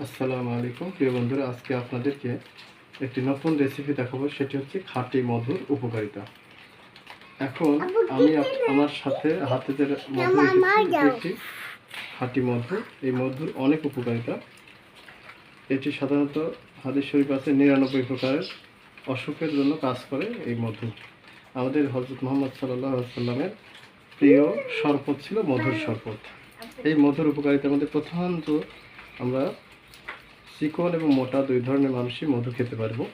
আসসালামু আলাইকুম প্রিয় বন্ধুরা, আজকে আপনাদেরকে একটি নতুন রেসিপি দেখাবো। সেটি হচ্ছে খাঁটি মধুর উপকারিতা। এখন আমি আমার সাথে হাতে যে মধু রেখেছি, এটি একটি খাঁটি মধু। এই মধুর অনেক উপকারিতা। এটি সাধারণত হাদিস শরীফ আছে 99 প্রকারের অসুখের জন্য কাজ করে এই মধু। আমাদের হযরত মুহাম্মদ সাল্লাল্লাহু আলাইহি ওয়াসাল্লামের প্রিয় শরবত ছিল মধুর শরবত। এই মধুর উপকারিতার মধ্যে প্রধানত আমরা চিকন এবং মোটা দুই ধরনের মানুষই মধু খেতে পারবো।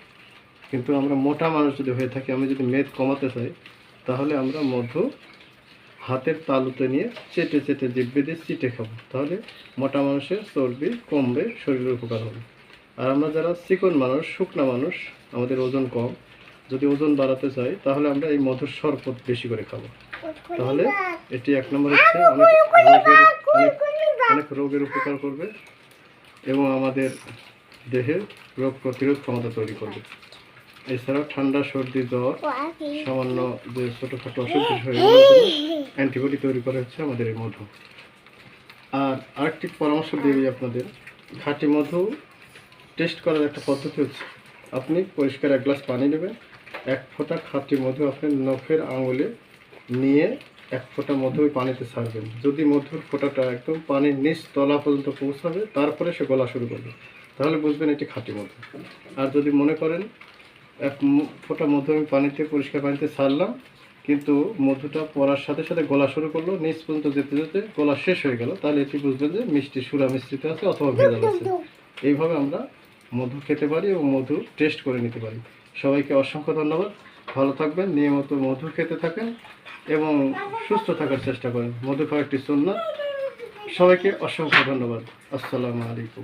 কিন্তু আমরা মোটা মানুষ যদি হয়ে থাকি, আমি যদি মেদ কমাতে চাই, তাহলে আমরা মধু হাতের তালুতে নিয়ে চেটে চেটে জিভে দিয়ে চিটে খাবো। তাহলে মোটা মানুষের চর্বি কমবে, শরীরের উপকার হবে। আর আমরা যারা চিকন মানুষ, শুকনা মানুষ, আমাদের ওজন কম, যদি ওজন বাড়াতে চাই, তাহলে আমরা এই মধুর শরবত বেশি করে খাবো। তাহলে এটি এক নম্বর হচ্ছে অনেক রোগের উপকার করবে এবং আমাদের দেহের রোগ প্রতিরোধ ক্ষমতা তৈরি করবে। এছাড়াও ঠান্ডা, সর্দি, জ্বর, সামান্য যে ছোটোখাটো অসুখ বিষয় অ্যান্টিবডি তৈরি করে হচ্ছে আমাদের এই মধু। আর আরেকটি পরামর্শ দিয়ে আপনাদের, খাঁটি মধু টেস্ট করার একটা পদ্ধতি হচ্ছে, আপনি পরিষ্কার এক গ্লাস পানি নেবেন, এক ফোঁটা খাঁটি মধু আপনি নখের আঙুলে নিয়ে এক ফোঁটা মধু ওই পানিতে ছাড়বেন। যদি মধুর ফোঁটাটা একদম পানির নিচ তলা পর্যন্ত পৌঁছাবে, তারপরে সে গলা শুরু করবে, তাহলে বুঝবেন এটি খাঁটি মধু। আর যদি মনে করেন এক ফোঁটা মধু আমি পানিতে, পরিষ্কার পানিতে ছাড়লাম, কিন্তু মধুটা পড়ার সাথে সাথে গলা শুরু করলো, নিচ পর্যন্ত যেতে যেতে গলা শেষ হয়ে গেল, তাহলে এটি বুঝবেন যে মিষ্টি সুরা মিশ্রিত আছে অথবা ভেজাল আছে। এইভাবে আমরা মধু খেতে পারি এবং মধু টেস্ট করে নিতে পারি। সবাইকে অসংখ্য ধন্যবাদ। ভালো থাকবেন, নিয়মিত মধু খেতে থাকেন এবং সুস্থ থাকার চেষ্টা করেন। মধু খাওয়া একটি সুন্নাত। সবাইকে অসংখ্য ধন্যবাদ। আসসালামু আলাইকুম।